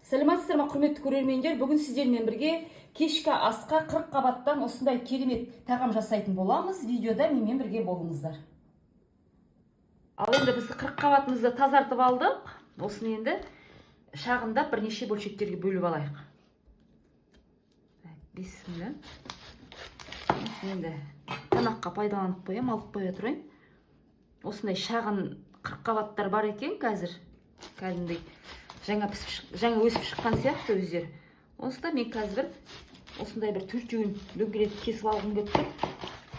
Сәлеметсіздер ме, құрметті көрермендер? Бүгін сіздермен бірге кешкі асқа 40 қабаттан осындай керемет тағам жасайтын боламыз. Видеода менімен бірге болыңыздар. Ал енді біз 40 қабатымызды тазартып алдық. Осыны енді шағындап бірнеше бөлшектерге бөліп алайық. Бисмилля. Енді тамаққа пайдаланып қоям, алып қоя тұрайын. Осындай шағын 40 қабаттар бар екен қазір. Кәдімгідей жаңа өсіп шыққан сияқты өздері. Осында мен қазір осындай бір төртеуін дөңгелетіп кесіп алғым келіп тұр.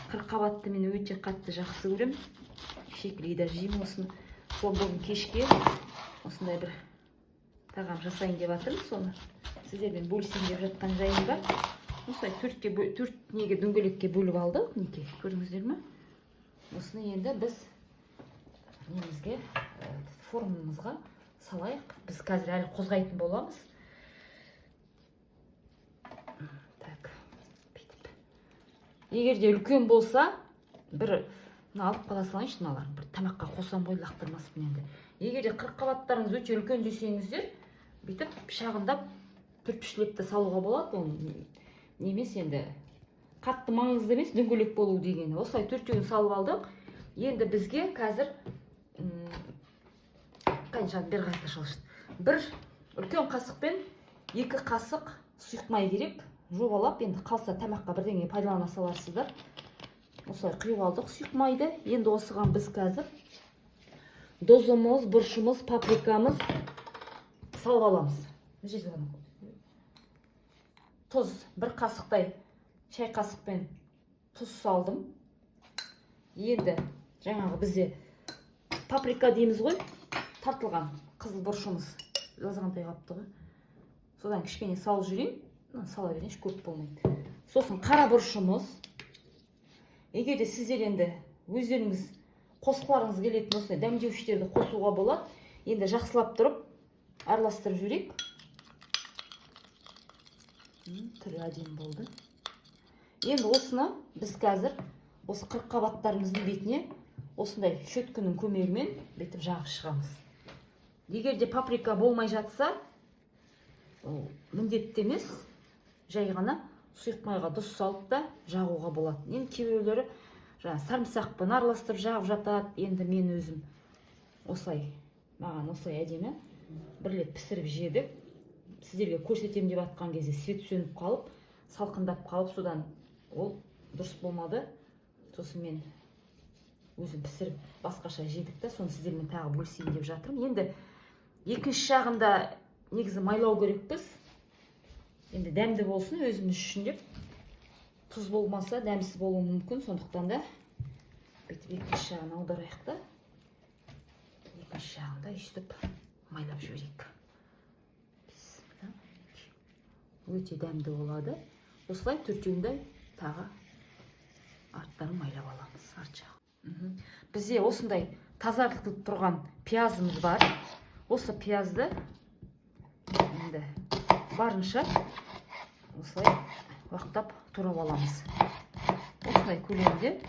40 қабатты мен өте қатты жақсы көремін. Шекілге де жеймін осыны. Сол бүгін кешке осындай бір тағам жасайын деп жатырмын. Соны сіздермен бөлісейін деп жатқан жайым бар. Осылай төрт неге дөңгелекке бөліп алдық. Неке көрдіңіздер ме? Осыны енді біз немізге формамызға салайық. Біз қазір әлі қозғайтын боламыз. Так, бүйтіп. Егер де үлкен болса, бір алып қала салайыншы, мыналарын бір тамаққа қосам ғой, лақтырмаспын енді. Егер де 40 қабаттарыңыз өте үлкен десеңіздер, бүйтіп шағындап түртпішлепті салуға болады. Оны немес енді қатты маңызды емес дөңгелек болу дегені. Осылай төртеуін салып алдық. Енді бізге қазір бер қайта шалышты. Бір үлкен қасықпен 2 қасық сұйық май керек. Жобалап, енді қалса тамаққа бірдеңе пайдалана саларсыздар. Осылай құйып алдық сұйық майды. Енді осыған біз қазір дозымыз, бұршымыз, паприкамыз салып аламыз. Тұз, 1 қасықтай шай қасықпен тұз салдым. Енді жаңағы бізде паприка дейміз ғой, тартылған қызыл бұршымыз жазғандай қапты ғой. Содан кішкене салып жүрейін. Сала берейін, көп болмайды. Сосын қара бұршымыз. Егер де сіздер енді өздеріңіз қосқыларыңыз келетін осындай дәмдеуіштерді қосуға болады. Енді жақсылап тұрып араластырып жүрейік. Түрі әдемі болды. Енді осыны біз қазір осы 40 қабаттарымыздың бетіне осындай шөткінің көмегімен бетіп жағып шығамыз. Егер де паприка болмай жатса, міндетті емес, жай ғана сұйық майға тұз салып та жағуға болады. Енді кейбіреулері сарымсақпен араластырып жағып жатады. Енді мен өзім осылай, маған осылай әдемі бір рет пісіріп жедік. Сіздерге көрсетем деп атқан кезде свет сөніп қалып, салқындап қалып, содан ол дұрыс болмады. Сосын мен өзім пісіріп басқаша жедік та, соны сіздермен тағы бөлісейін деп жатырмын. Енді екінші жағында негізі майлау керекпіз. Енді дәмді болсын өзіміз үшін деп. Тұз болмаса дәмсіз болуы мүмкін, сондықтан да бүйтіп екінші жағын аударайық та. Екінші жағында өйстіп майлап жіберейік. Өте дәмді болады. Осылай төртеуінде тағы арттарын майлап аламыз, арт жағы. Бізде осындай тазартылып тұрған пиязымыз бар. Осы пиязды енді барынша осылай уақтап турап аламыз. Осылай көлемде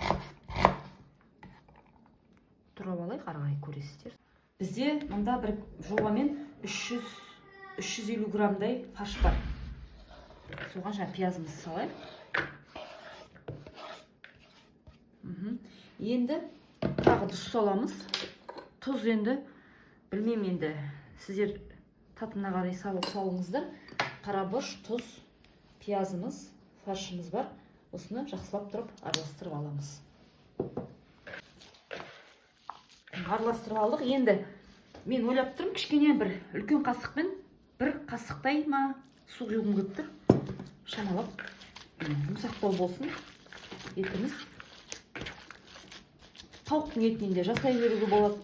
турап алайық, ары қарай көресіздер. Бізде мұнда бір жобамен 350 граммдай фарш бар. Соған жаңа пиязымызды салайық. Енді тағы тұз саламыз. Тұз енді білмеймін, енді сіздер татына қарай салыңыздар. Қарабұрш, тұз, пиязымыз, фаршымыз бар. Осыны жақсылап тұрып араластырып аламыз. Араластырып алдық. Енді мен ойлап тұрмын, кішкене бір үлкен қасықпен 1 қасықтай ма су құйғым келіп тұр. Шамалап жұмсақтау болсын етіміз. Тауықтың етінен де жасай беруге болады.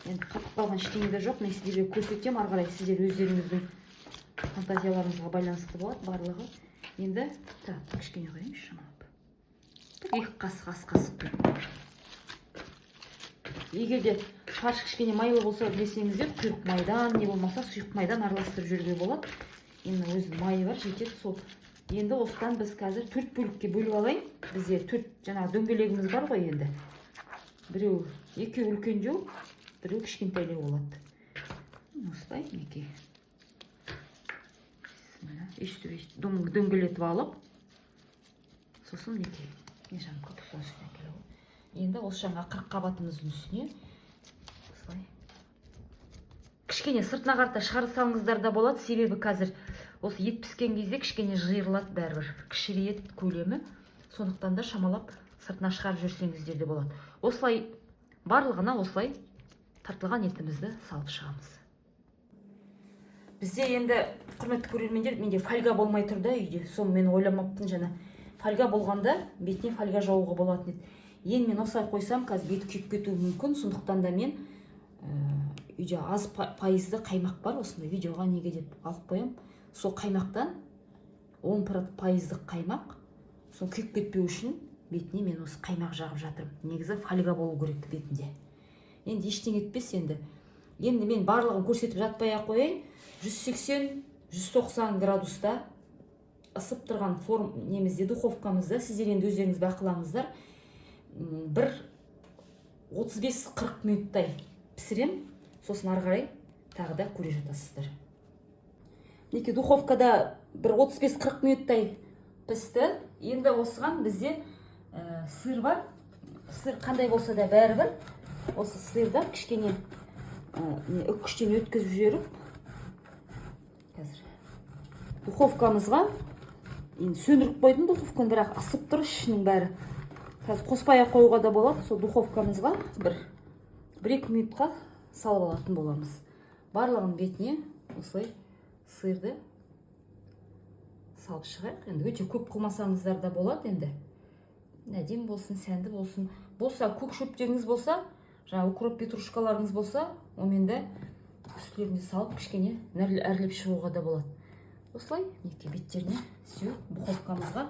Енді қатып қалған ештеңе де жоқ. Мен сіздерге көрсетем, ары қарай сіздер өздеріңіздің фантазияларыңызға байланысты болады барлығы. Енді кішкене қойыңыз, шамалап. 2 қасық, ас қасық. Егер де фарш кішкене майлы болса десеңіздер, құйрық майдан, не болмаса сұйық майдан араластырып жүруге болады. Енді өзінің майы бар, жетеді сол. Енді осыдан біз қазір 4 бөлікке бөліп алайын. Бізде 4 жаңағы дөңгелегіміз бар ғой енді. Біреу, екеу үлкендеу, біреу кішкентайлеу болады. Осылай, неке. өйстіп дөңгелетіп алып, сосын неке нежан көпсін үстіне келу. Енді осы жаңа 40 қабатымыздың үстіне осылай кішкене сыртына қарата шығарсаңыздар да болады, себебі қазір осы ет піскен кезде кішкене жиырылады бәрібір, кішірейеді көлемі, сондықтан да шамалап сыртына шығарып жүрсеңіздер де болады. Осылай барлығына осылай тартылған етімізді салып шығамыз. Бізде енді құрметті көрермендер, менде фольга болмай тұрды үйде, соны мен ойламаппын. Жаңа фольга болғанда бетіне фольга жаууға болатын еді. Енді мен осылай қойсам, қазір беті күйіп кетуі мүмкін, сондықтан да мен үйде аз пайызды қаймақ бар, осындай видеоға неге деп алып қоям. Сол қаймақтан 10% қаймақ, сол күйіп кетпеу үшін бетіне мен осы қаймақ жағып жатырмын. Негізі фольга болу керек бетінде. Енді ештеңе етпес енді. Енді мен барлығын көрсетіп жатпай ақ қояйын. 180-190 градуста ысып тұрған немізде, духовкамызда, сіздер енді өздеріңіз бақылаңыздар. Бір 35-40 минуттай пісірем, сосын ары қарай тағы да көре жатасыздар. Неке духовкада бір 35-40 минуттай пісті. Енді осыған бізде сыр бар. Сыр қандай болса да бәрібір. Осы сырды кішкене үккіштен өткізіп жіберіп, қазір духовкамызға енді сөндіріп қойдым духовканы, бірақ ысып тұр ішінің бәрі. Қазір қоспай ақ қоюға да болады. Сол духовкамызға бір 1-2 минутқа салып алатын боламыз. Барлығын бетіне осылай сырды салып шығайық. Енді өте көп қылмасаңыздар да болады. Енді әдемі болсын, сәнді болсын. Болса, көк шөптеріңіз болса, жаңа укроп петрушкаларыңыз болса, оменде үстілеріне салып кішкене әрлеп шығуға да болады. Осылай неке беттеріне сүйіп духовкамызға.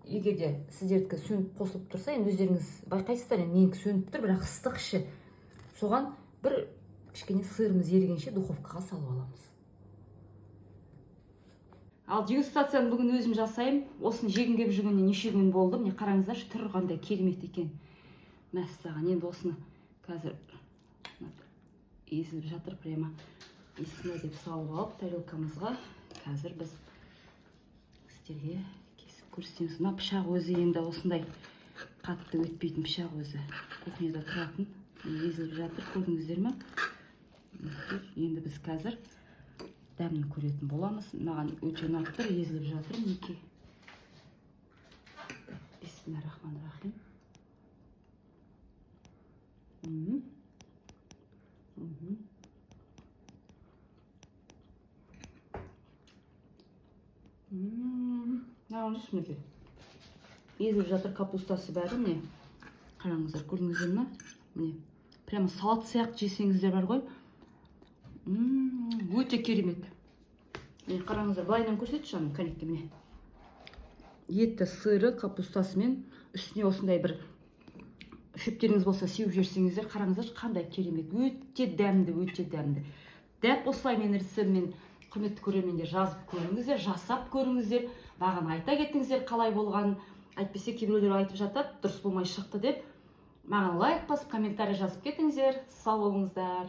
Егер де сіздердікі сөніп қосылып тұрса, енді өздеріңіз байқайсыздар, менікі сөніп тұр, бірақ ыстық іші. Соған бір кішкене сырымыз ерігенше духовкаға салып аламыз. Ал дегустацияны бүгін өзім жасаймын. Осын жегім келіп жүргенде неше күн болды. Міне қараңыздаршы, түрі қандай керемет екен. Мәссаған, енді осыны қазір езіліп жатыр, прямо есіне деп салып алып тарелкамызға. Қазір біз сіздерге кесіп көрсетеміз. Мына пышақ өзі енді осындай қатты өтпейтін пышақ өзі. Кухняда тұратын. Езіліп жатыр, көрдіңіздер ме? Енді біз қазір дәмін көретін боламыз. Маған өте ұнап тұр, езіліп жатыр мінекей. Бисмиллахиррахманиррахим. Маған жүш мінекей. Езіліп жатыр капустасы бәрі, міне. Қараңыздар, көрдіңіздер ме? Міне. Прямо салат сияқты жесеңіздер бар ғой. Өте керемет. Қараңыздар, былайынан көрсетші жаным, кәнекке міне. Етті, сыры, капустасымен үстіне осындай бір шөптеріңіз болса сеуіп жерсеңіздер, қараңыздар, қандай керемет. Өте дәмді, өте дәмді. Дәп осылай мен рецептімен құрметті көрермендер жазып көріңіздер, жасап көріңіздер. Маған айта кеттіңіздер қалай болған. Әйтпесе кейбіреулер айтып жатады, дұрыс болмай шықты деп. Маған лайк басып, комментарий жазып кетіңіздер. Сау болыңыздар.